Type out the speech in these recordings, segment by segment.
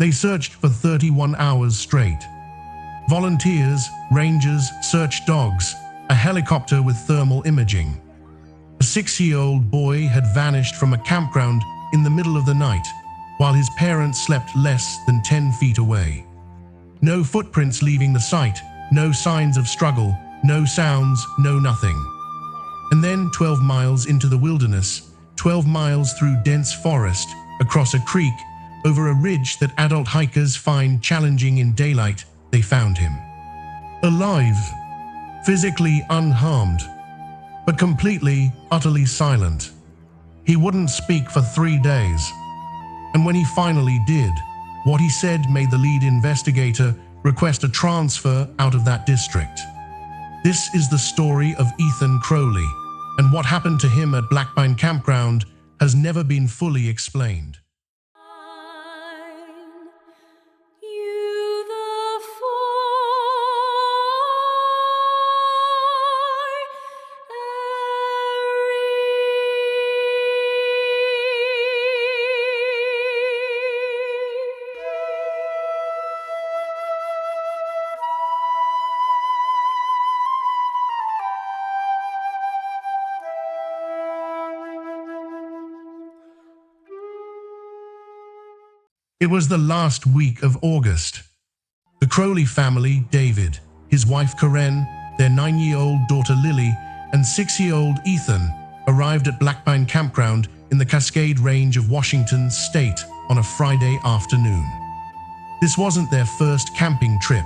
They searched for 31 hours straight. Volunteers, rangers, search dogs, a helicopter with thermal imaging. A 6-year-old boy had vanished from a campground in the middle of the night, while his parents slept less than 10 feet away. No footprints leaving the site, no signs of struggle, no sounds, no nothing. And then 12 miles into the wilderness, 12 miles through dense forest, across a creek, over a ridge that adult hikers find challenging in daylight, they found him. Alive, physically unharmed, but completely, utterly silent. He wouldn't speak for 3 days. And when he finally did, what he said made the lead investigator request a transfer out of that district. This is the story of Ethan Crowley, and what happened to him at Blackpine Campground has never been fully explained. It was the last week of August. The Crowley family, David, his wife Karen, their 9-year-old daughter Lily, and 6-year-old Ethan, arrived at Blackpine Campground in the Cascade range of Washington state on a Friday afternoon. This wasn't their first camping trip.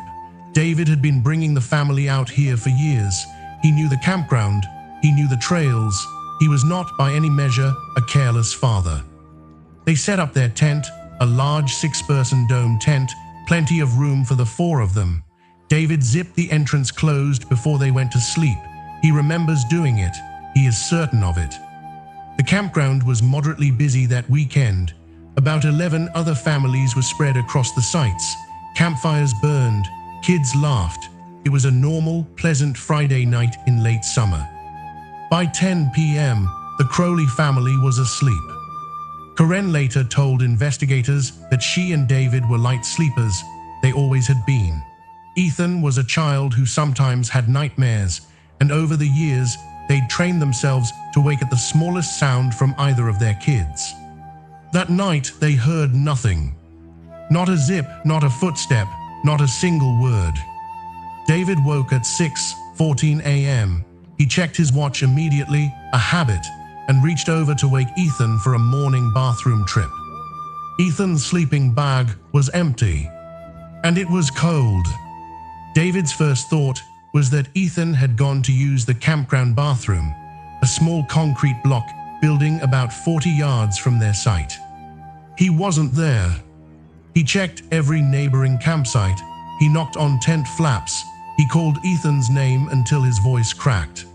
David had been bringing the family out here for years. He knew the campground, he knew the trails. He was not, by any measure, a careless father. They set up their tent, a large 6-person dome tent, plenty of room for the 4 of them. David zipped the entrance closed before they went to sleep. He remembers doing it. He is certain of it. The campground was moderately busy that weekend. About 11 other families were spread across the sites. Campfires burned. Kids laughed. It was a normal, pleasant Friday night in late summer. By 10 p.m., the Crowley family was asleep. Karen later told investigators that she and David were light sleepers. They always had been. Ethan was a child who sometimes had nightmares, and over the years, they'd trained themselves to wake at the smallest sound from either of their kids. That night, they heard nothing. Not a zip, not a footstep, not a single word. David woke at 6:14 a.m. He checked his watch immediately, a habit, and reached over to wake Ethan for a morning bathroom trip. Ethan's sleeping bag was empty, and it was cold. David's first thought was that Ethan had gone to use the campground bathroom, a small concrete block building about 40 yards from their site. He wasn't there. He checked every neighboring campsite. He knocked on tent flaps. He called Ethan's name until his voice cracked.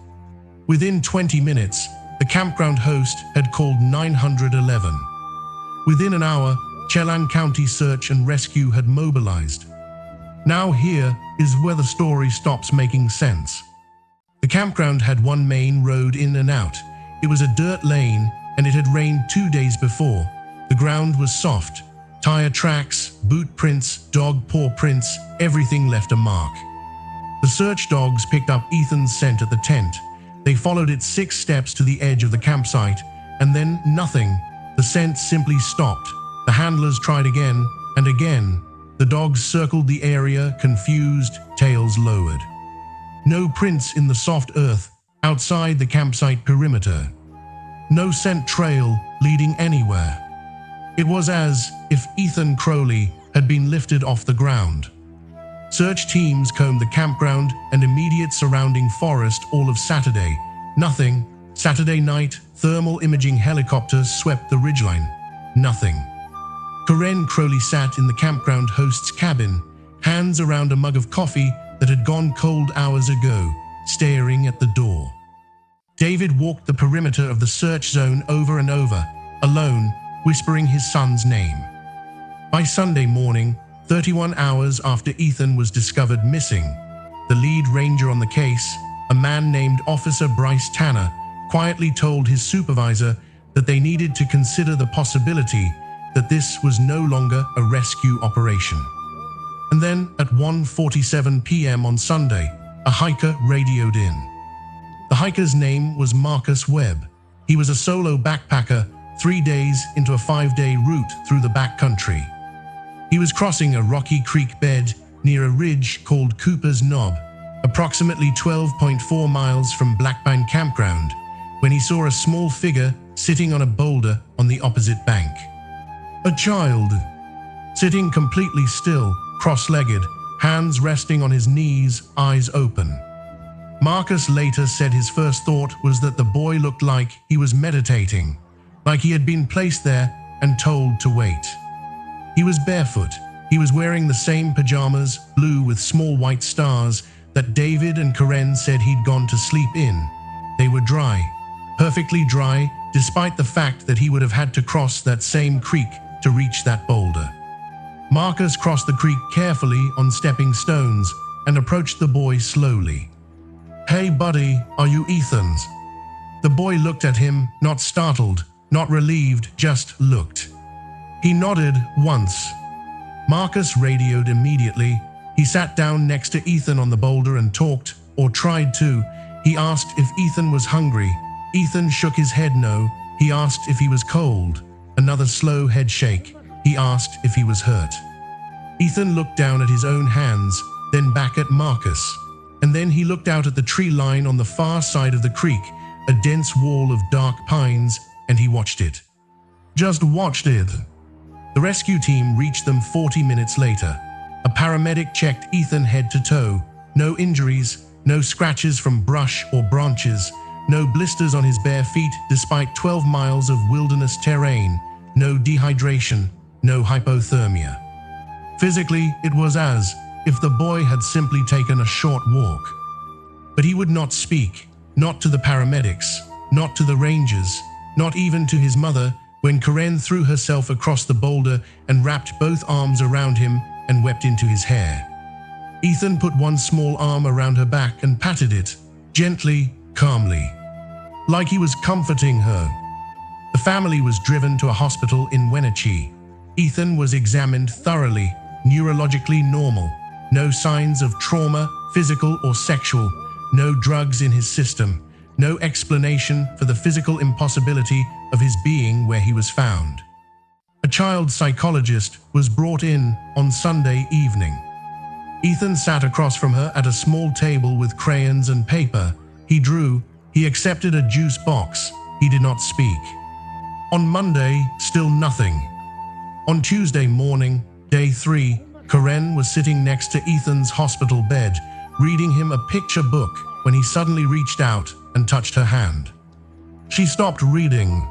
Within 20 minutes, the campground host had called 911. Within an hour, Chelan County Search and Rescue had mobilized. Now here is where the story stops making sense. The campground had one main road in and out. It was a dirt lane, and it had rained 2 days before. The ground was soft. Tire tracks, boot prints, dog paw prints, everything left a mark. The search dogs picked up Ethan's scent at the tent. They followed it 6 steps to the edge of the campsite, and then nothing. The scent simply stopped. The handlers tried again and again. The dogs circled the area, confused, tails lowered. No prints in the soft earth outside the campsite perimeter. No scent trail leading anywhere. It was as if Ethan Crowley had been lifted off the ground. Search teams combed the campground and immediate surrounding forest all of Saturday. Nothing. Saturday night, thermal imaging helicopters swept the ridgeline. Nothing. Karen Crowley sat in the campground host's cabin, hands around a mug of coffee that had gone cold hours ago, staring at the door. David walked the perimeter of the search zone over and over, alone, whispering his son's name. By Sunday morning, 31 hours after Ethan was discovered missing, the lead ranger on the case, a man named Officer Bryce Tanner, quietly told his supervisor that they needed to consider the possibility that this was no longer a rescue operation. And then at 1:47 p.m. on Sunday, a hiker radioed in. The hiker's name was Marcus Webb. He was a solo backpacker 3 days into a 5-day route through the backcountry. He was crossing a rocky creek bed near a ridge called Cooper's Knob, approximately 12.4 miles from Blackpine Campground, when he saw a small figure sitting on a boulder on the opposite bank. A child, sitting completely still, cross-legged, hands resting on his knees, eyes open. Marcus later said his first thought was that the boy looked like he was meditating, like he had been placed there and told to wait. He was barefoot. He was wearing the same pajamas, blue with small white stars, that David and Karen said he'd gone to sleep in. They were dry, perfectly dry, despite the fact that he would have had to cross that same creek to reach that boulder. Marcus crossed the creek carefully on stepping stones and approached the boy slowly. "Hey buddy, are you Ethan's?" The boy looked at him, not startled, not relieved, just looked. He nodded once. Marcus radioed immediately. He sat down next to Ethan on the boulder and talked, or tried to. He asked if Ethan was hungry. Ethan shook his head no. He asked if he was cold. Another slow head shake. He asked if he was hurt. Ethan looked down at his own hands, then back at Marcus. And then he looked out at the tree line on the far side of the creek, a dense wall of dark pines, and he watched it. Just watched it. The rescue team reached them 40 minutes later. A paramedic checked Ethan head to toe. No injuries, no scratches from brush or branches, no blisters on his bare feet despite 12 miles of wilderness terrain, no dehydration, no hypothermia. Physically, it was as if the boy had simply taken a short walk. But he would not speak, not to the paramedics, not to the rangers, not even to his mother, when Karen threw herself across the boulder and wrapped both arms around him and wept into his hair. Ethan put one small arm around her back and patted it, gently, calmly, like he was comforting her. The family was driven to a hospital in Wenatchee. Ethan was examined thoroughly, neurologically normal, no signs of trauma, physical or sexual, no drugs in his system, no explanation for the physical impossibility of his being where he was found. A child psychologist was brought in on Sunday evening. Ethan sat across from her at a small table with crayons and paper. He drew. He accepted a juice box. He did not speak. On Monday, still nothing. On Tuesday morning, day 3, Karen was sitting next to Ethan's hospital bed, reading him a picture book when he suddenly reached out and touched her hand. She stopped reading.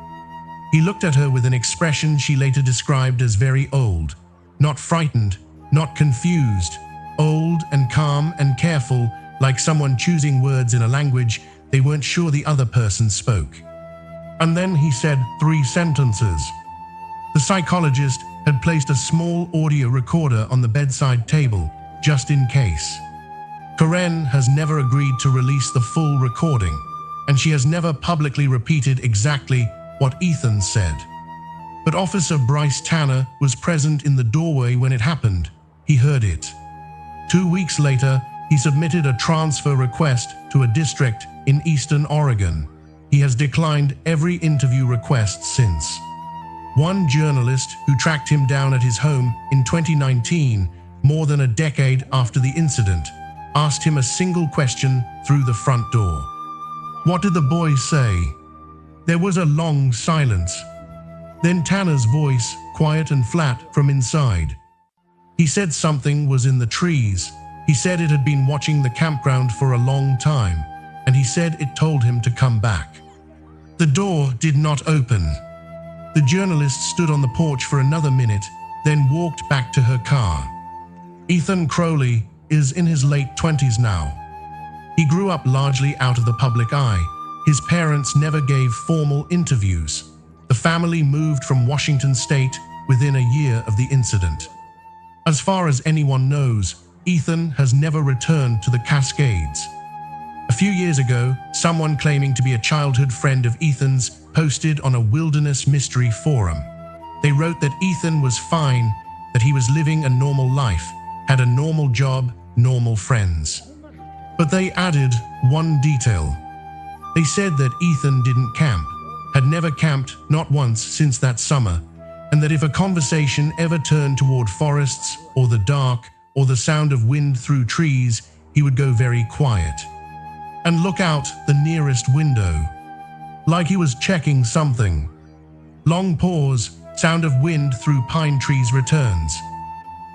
He looked at her with an expression she later described as very old, not frightened, not confused, old and calm and careful, like someone choosing words in a language they weren't sure the other person spoke. And then he said 3 sentences. The psychologist had placed a small audio recorder on the bedside table, just in case. Karen has never agreed to release the full recording, and she has never publicly repeated exactly what Ethan said. But Officer Bryce Tanner was present in the doorway when it happened. He heard it. 2 weeks later, he submitted a transfer request to a district in Eastern Oregon. He has declined every interview request since. One journalist who tracked him down at his home in 2019, more than a decade after the incident, asked him a single question through the front door. What did the boy say? There was a long silence. Then Tanner's voice, quiet and flat from inside. He said something was in the trees. He said it had been watching the campground for a long time, and he said it told him to come back. The door did not open. The journalist stood on the porch for another minute, then walked back to her car. Ethan Crowley is in his late 20s now. He grew up largely out of the public eye. His parents never gave formal interviews. The family moved from Washington State within a year of the incident. As far as anyone knows, Ethan has never returned to the Cascades. A few years ago, someone claiming to be a childhood friend of Ethan's posted on a wilderness mystery forum. They wrote that Ethan was fine, that he was living a normal life, had a normal job, normal friends. But they added one detail. They said that Ethan didn't camp, had never camped, not once since that summer, and that if a conversation ever turned toward forests or the dark or the sound of wind through trees, he would go very quiet and look out the nearest window, like he was checking something. Long pause, sound of wind through pine trees returns.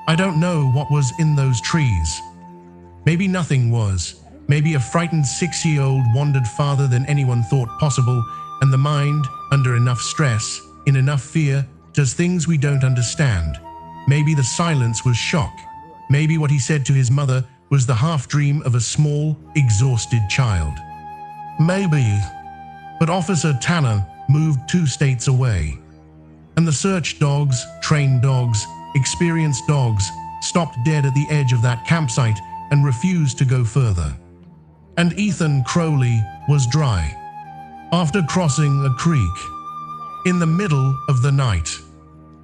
I don't know what was in those trees. Maybe nothing was. Maybe a frightened 6-year-old wandered farther than anyone thought possible, and the mind, under enough stress, in enough fear, does things we don't understand. Maybe the silence was shock. Maybe what he said to his mother was the half-dream of a small, exhausted child. Maybe. But Officer Tanner moved 2 states away. And the search dogs, trained dogs, experienced dogs, stopped dead at the edge of that campsite and refused to go further. And Ethan Crowley was dry, after crossing a creek, in the middle of the night,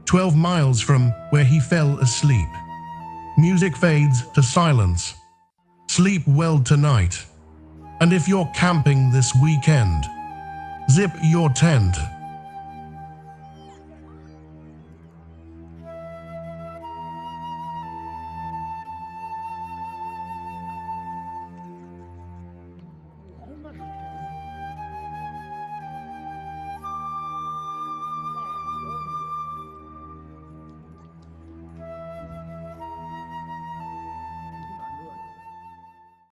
12 miles from where he fell asleep. Music fades to silence. Sleep well tonight. And if you're camping this weekend, zip your tent.